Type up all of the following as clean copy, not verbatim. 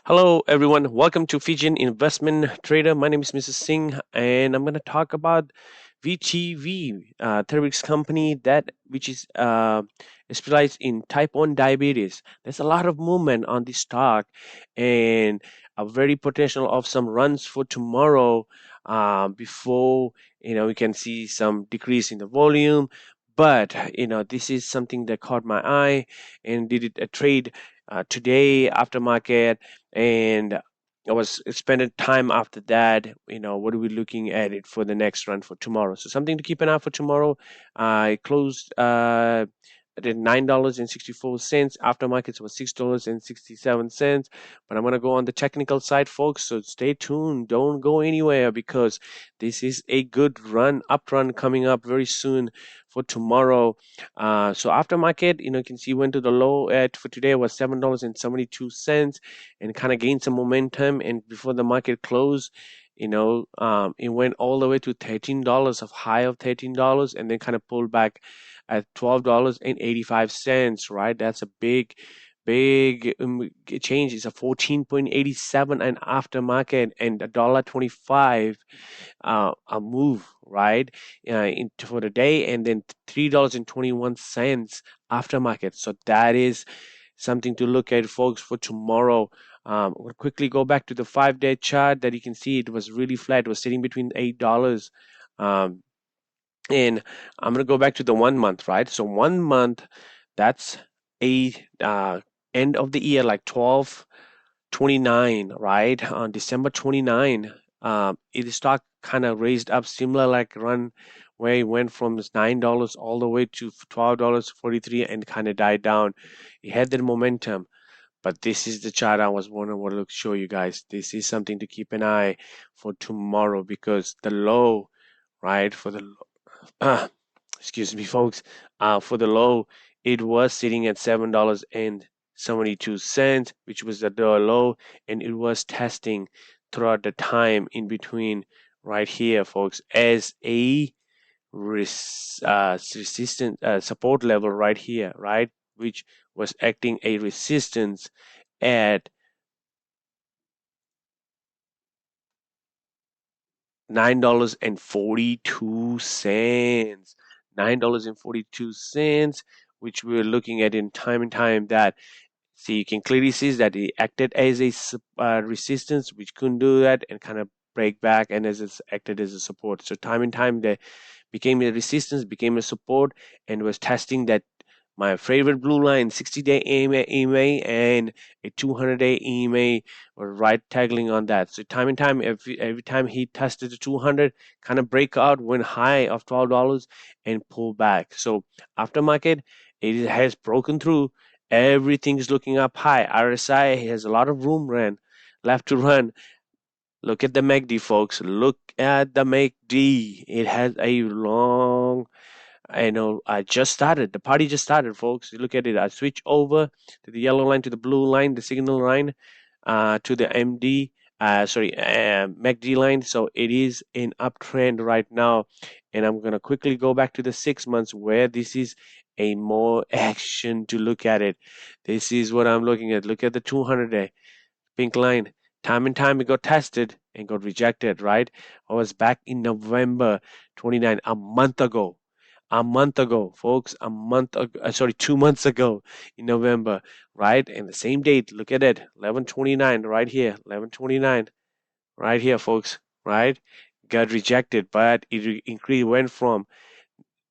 Hello, everyone. Welcome to Fijian Investment Trader. My name is Mrs. Singh, and I'm going to talk about VTV, Therapeutics company that which is specialized in type 1 diabetes. There's a lot of movement on this stock, and a very potential of some runs for tomorrow. Before we can see some decrease in the volume, but this is something that caught my eye and did it a trade today after market, and I was spending time after that. What are we looking at it for the next run for tomorrow? So something to keep an eye for tomorrow. I closed at $9.64. After markets was $6.67. But I'm gonna go on the technical side, folks. So stay tuned. Don't go anywhere because this is a good run, up run coming up very soon for tomorrow. So after market, you can see went to the low at for today was $7.72 and kind of gained some momentum. And before the market closed, it went all the way to $13, of high of $13, and then kind of pulled back at $12.85. Right, that's a big change. It's a 14.87 and aftermarket and $1.25 a move, right, for the day, and then $3.21 aftermarket. So that is something to look at, folks, for tomorrow. We'll quickly go back to the 5-day chart that you can see it was really flat. It was sitting between $8. Um, and I'm going to go back to the 1 month, right? So 1 month, that's a end of the year, like 12/29, right? On December 29, it stock kind of raised up similar like run where it went from this $9 all the way to $12.43 and kind of died down. It had that momentum, but this is the chart I was wanting to show you guys. This is something to keep an eye for tomorrow because the low, right, for the excuse me, folks, for the low, it was sitting at $7.72, which was the low, and it was testing throughout the time in between right here, folks, as a resistant support level right here, right, which was acting a resistance at $9.42. $9.42, which we're looking at in time and time that see you can clearly see that it acted as a resistance, which couldn't do that and kind of break back, and as it's acted as a support. So time and time they became a resistance, became a support, and was testing that my favorite blue line, 60-day EMA and a 200-day EMA were right tagging on that. So time and time, every time he tested the 200, kind of break out, went high of $12 and pull back. So aftermarket, it has broken through. Everything's looking up high. RSI has a lot of room left to run. Look at the MACD, folks. Look at the MACD. It has a long, I just started. The party just started, folks. You look at it. I switch over to the yellow line, to the blue line, the signal line, to the MACD line. So it is an uptrend right now. And I'm going to quickly go back to the 6 months where this is a more action to look at it. This is what I'm looking at. Look at the 200-day pink line. Time and time it got tested and got rejected, right? I was back in November 29, a month ago, folks, 2 months ago in November, right? And the same date, look at it, 11/29, right here, 11/29, right here, folks, right? Got rejected, but it increased, went from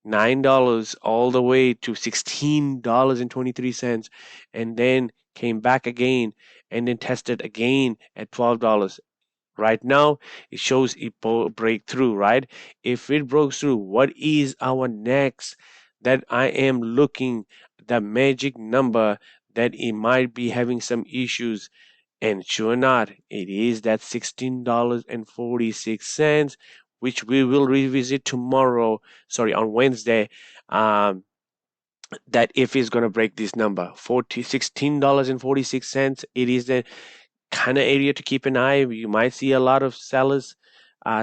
$9 all the way to $16.23, and then came back again and then tested again at $12. Right now, it shows it breakthrough, right? If it broke through, what is our next that I am looking, the magic number that it might be having some issues? And sure not, it is that $16.46, which we will revisit tomorrow, on Wednesday. That if it's going to break this number, $16.46, it is the kind of area to keep an eye. You might see a lot of sellers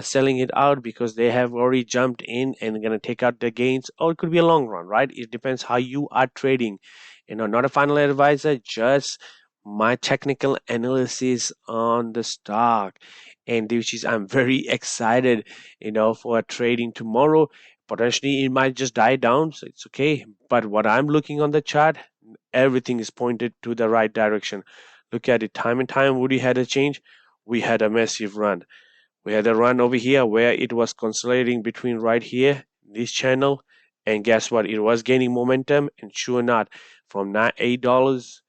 selling it out because they have already jumped in and going to take out the gains. Or it could be a long run, right? It depends how you are trading. Not a final advisor, just my technical analysis on the stock, and which is I'm very excited, for trading tomorrow. Potentially, it might just die down, so it's okay. But what I'm looking on the chart, everything is pointed to the right direction. Look at it, time and time. Woody had a change. We had a massive run. We had a run over here where it was consolidating between right here, this channel, and guess what? It was gaining momentum, and sure enough, from $8,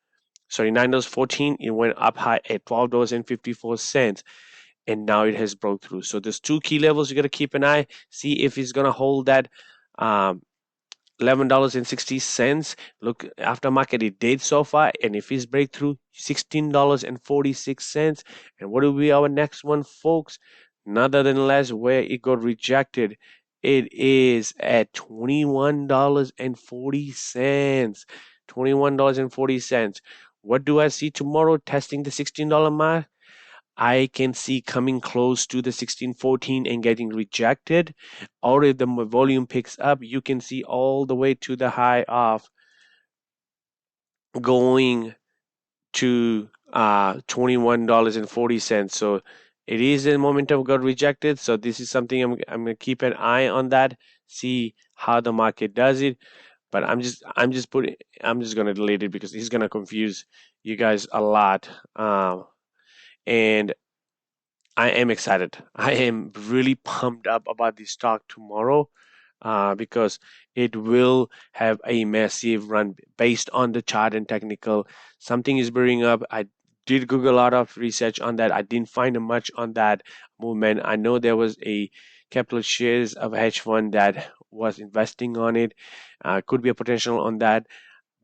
sorry, $9.14, it went up high at $12.54, and now it has broke through. So there's two key levels you got to keep an eye, see if it's gonna hold that. $11.60. Look, aftermarket it did so far, and if it's breakthrough, $16.46. And what will be our next one, folks? None other than less where it got rejected. It is at $21.40. $21.40. What do I see tomorrow testing the $16 mark? I can see coming close to the 1614 and getting rejected. Or if the volume picks up, you can see all the way to the high of going to $21.40. So it is a momentum got rejected. So this is something I'm gonna keep an eye on that, see how the market does it. But I'm just gonna delete it because he's gonna confuse you guys a lot. And I am excited. I am really pumped up about this talk tomorrow, because it will have a massive run based on the chart and technical. Something is brewing up. I did Google a lot of research on that. I didn't find much on that movement. I know there was a couple of shares of hedge fund that was investing on it. Could be a potential on that.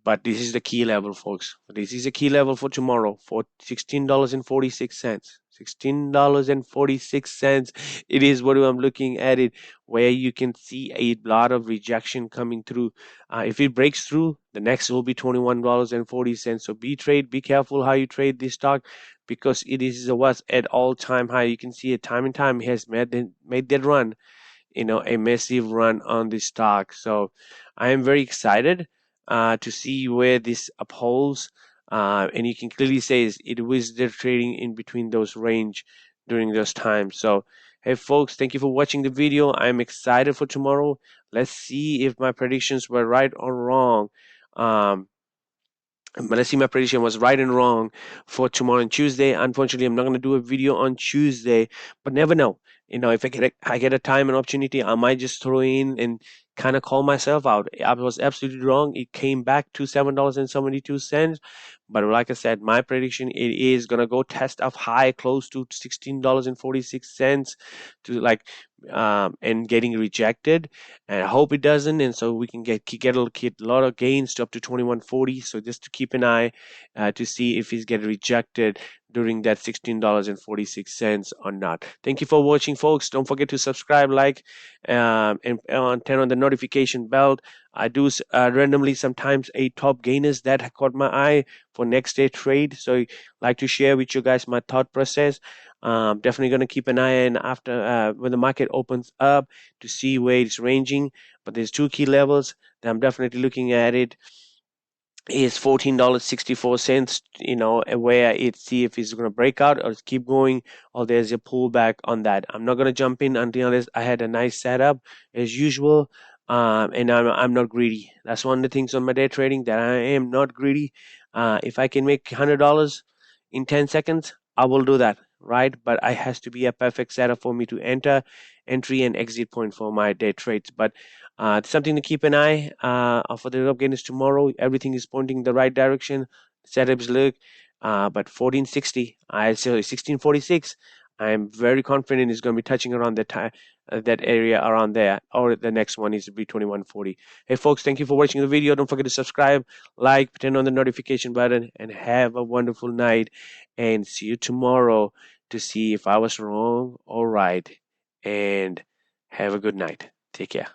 But this is the key level, folks. This is a key level for tomorrow for $16.46. $16.46. It is what I'm looking at it, where you can see a lot of rejection coming through. If it breaks through, the next will be $21.40. So be careful how you trade this stock, because it is was at all-time high. You can see it time and time. It has made that run, a massive run on this stock. So I am very excited to see where this upholds. And you can clearly say it was they're trading in between those range during those times. So hey folks, thank you for watching the video. I'm excited for tomorrow. Let's see if my predictions were right or wrong. But let's see, my prediction was right and wrong for tomorrow and Tuesday. Unfortunately, I'm not going to do a video on Tuesday, but never know. If I get a time and opportunity, I might just throw in and kind of call myself out. I was absolutely wrong. It came back to $7.72. But like I said, my prediction, it is going to go test up high, close to $16.46 to and getting rejected. And I hope it doesn't, and so we can get a lot of gains to up to 21.40. So just to keep an eye to see if he's getting rejected during that $16.46 or not. Thank you for watching, folks. Don't forget to subscribe, like, and turn on the notification bell. I do randomly sometimes a top gainers that caught my eye for next day trade, so I like to share with you guys my thought process. Definitely going to keep an eye on after when the market opens up to see where it's ranging. But there's two key levels that I'm definitely looking at. It is $14.64, where it see if it's going to break out or keep going, or there's a pullback on that. I'm not going to jump in until I had a nice setup as usual. And I'm not greedy. That's one of the things on my day trading, that I am not greedy. If I can make $100 in 10 seconds, I will do that, right? But it has to be a perfect setup for me to entry and exit point for my day trades. But something to keep an eye for the top gainers tomorrow. Everything is pointing the right direction. Setups look, but 1460, I say 1646. I'm very confident it's going to be touching around that area around there, or the next one is to be 2140. Hey folks, thank you for watching the video. Don't forget to subscribe, like, turn on the notification button, and have a wonderful night. And see you tomorrow to see if I was wrong or right. And have a good night. Take care.